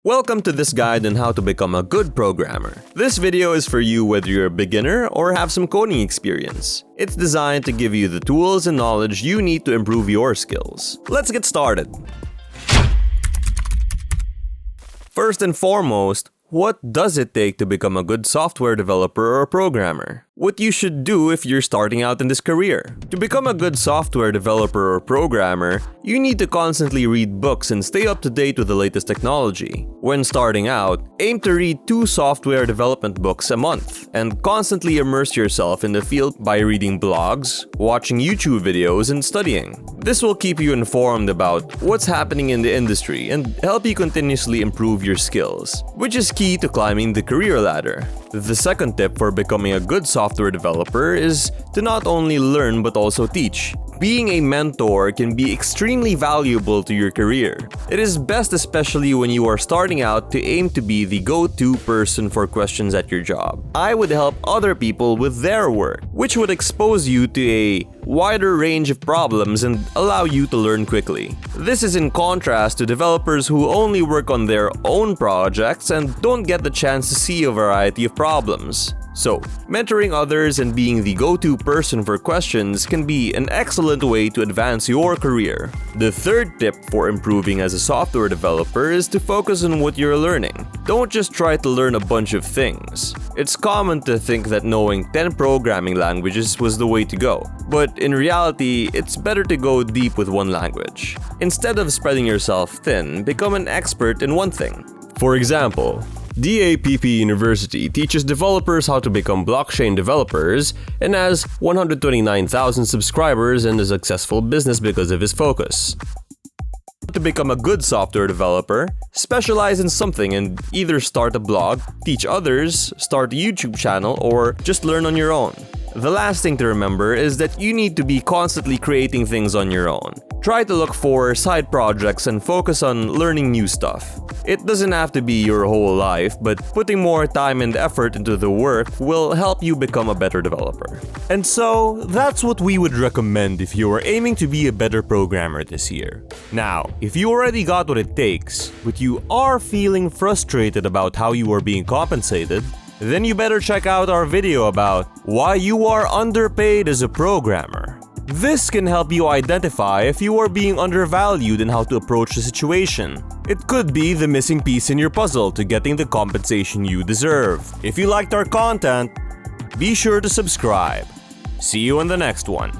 Welcome to this guide on how to become a good programmer. This video is for you whether you're a beginner or have some coding experience. It's designed to give you the tools and knowledge you need to improve your skills. Let's get started. First and foremost, what does it take to become a good software developer or programmer? What you should do if you're starting out in this career. To become a good software developer or programmer, you need to constantly read books and stay up to date with the latest technology. When starting out, aim to read 2 software development books a month and constantly immerse yourself in the field by reading blogs, watching YouTube videos, and studying. This will keep you informed about what's happening in the industry and help you continuously improve your skills, which is key to climbing the career ladder. The second tip for becoming a good software developer is to not only learn but also teach. Being a mentor can be extremely valuable to your career. It is best, especially when you are starting out, to aim to be the go-to person for questions at your job. I would help other people with their work, which would expose you to a wider range of problems and allow you to learn quickly. This is in contrast to developers who only work on their own projects and don't get the chance to see a variety of problems. So, mentoring others and being the go-to person for questions can be an excellent way to advance your career. The third tip for improving as a software developer is to focus on what you're learning. Don't just try to learn a bunch of things. It's common to think that knowing 10 programming languages was the way to go, but in reality, it's better to go deep with one language. Instead of spreading yourself thin, become an expert in one thing. For example, DAPP University teaches developers how to become blockchain developers and has 129,000 subscribers and a successful business because of his focus. To become a good software developer, specialize in something and either start a blog, teach others, start a YouTube channel, or just learn on your own. The last thing to remember is that you need to be constantly creating things on your own. Try to look for side projects and focus on learning new stuff. It doesn't have to be your whole life, but putting more time and effort into the work will help you become a better developer. And so, that's what we would recommend if you are aiming to be a better programmer this year. Now, if you already got what it takes, but you are feeling frustrated about how you are being compensated, then you better check out our video about why you are underpaid as a programmer. This can help you identify if you are being undervalued and how to approach the situation. It could be the missing piece in your puzzle to getting the compensation you deserve. If you liked our content, be sure to subscribe. See you in the next one.